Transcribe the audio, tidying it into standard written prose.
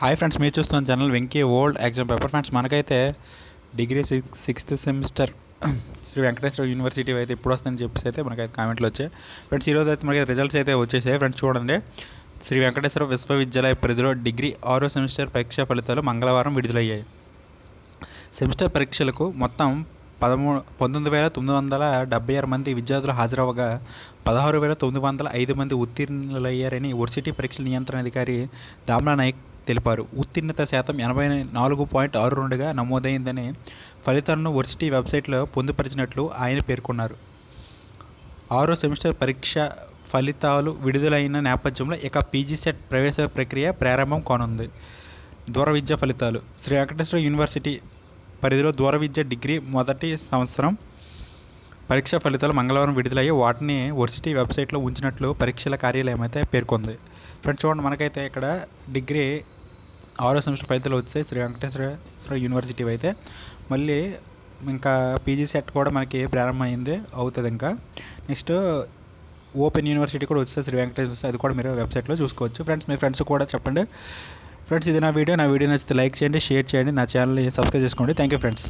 Hi friends, మీరు చూస్తున్న channel Venky old exam paper. Friends, మనకైతే degree sixth semester Sri Venkateswara university అయితే ఇప్పుడు వస్తుందని చెప్పేసి అయితే మనకైతే కామెంట్లు వచ్చాయి. ఫ్రెండ్స్, ఈరోజు అయితే మనకి రిజల్ట్స్ అయితే వచ్చేసాయి. ఫ్రెండ్స్ చూడండి, శ్రీ వెంకటేశ్వర విశ్వవిద్యాలయ పరిధిలో డిగ్రీ 6వ సెమిస్టర్ పరీక్షా ఫలితాలు మంగళవారం విడుదలయ్యాయి. సెమిస్టర్ పరీక్షలకు మొత్తం 19,976 మంది విద్యార్థులు హాజరవగా 16,905 మంది ఉత్తీర్ణులయ్యారని వర్సిటీ పరీక్షల నియంత్రణ అధికారి దామ్లా నాయక్ తెలిపారు. ఉత్తీర్ణత శాతం 84.62గా నమోదైందని ఫలితాలను వర్సిటీ వెబ్సైట్లో పొందుపరిచినట్లు ఆయన పేర్కొన్నారు. 6వ సెమిస్టర్ పరీక్ష ఫలితాలు విడుదలైన నేపథ్యంలో ఇక పీజీ సెట్ ప్రవేశ ప్రక్రియ ప్రారంభం కానుంది. దూర విద్య ఫలితాలు. శ్రీ వెంకటేశ్వర యూనివర్సిటీ పరిధిలో దూర విద్య డిగ్రీ మొదటి సంవత్సరం పరీక్షా ఫలితాలు మంగళవారం విడుదలయ్యి వాటిని వర్సిటీ వెబ్సైట్లో ఉంచినట్లు పరీక్షల కార్యాలయం అయితే పేర్కొంది. ఫ్రెండ్స్ చూడండి, మనకైతే ఇక్కడ డిగ్రీ 6వ సెమిస్టర్ ఫలితాలు వచ్చాయి శ్రీ వెంకటేశ్వర యూనివర్సిటీ అయితే. మళ్ళీ ఇంకా పీజీ సెట్ కూడా మనకి ప్రారంభమైంది అవుతుంది. ఇంకా నెక్స్ట్ ఓపెన్ యూనివర్సిటీ కూడా వస్తుంది శ్రీ వెంకటేశ్వర, అది కూడా మీరు వెబ్సైట్లో చూసుకోవచ్చు. ఫ్రెండ్స్, మీ ఫ్రెండ్స్ కూడా చెప్పండి. ఫ్రెండ్స్, ఇది నా వీడియో నచ్చితే లైక్ చేయండి, షేర్ చేయండి, నా ఛానల్ని సబ్స్క్రైబ్ చేసుకోండి. Thank you friends.